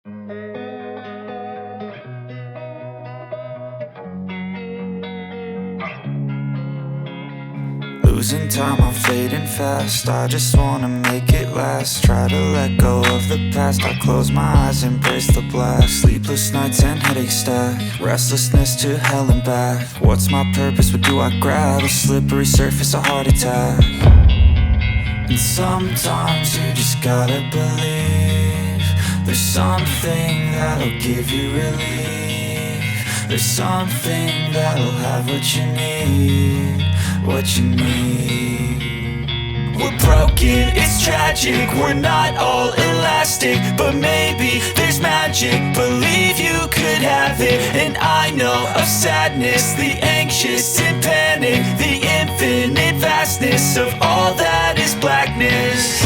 Losing time, I'm fading fast. I just wanna make it last. Try to let go of the past. I close my eyes, embrace the blast. Sleepless nights and headaches stack. Restlessness to hell and back. What's my purpose? What do I grab? A slippery surface, a heart attack. And sometimes you just gotta believe there's something that'll give you relief. There's something that'll have what you need, what you need. We're broken, it's tragic, we're not all elastic, but maybe there's magic. Believe you could have it, and I know of sadness, the anxious and panic, the infinite vastness of all that is blackness.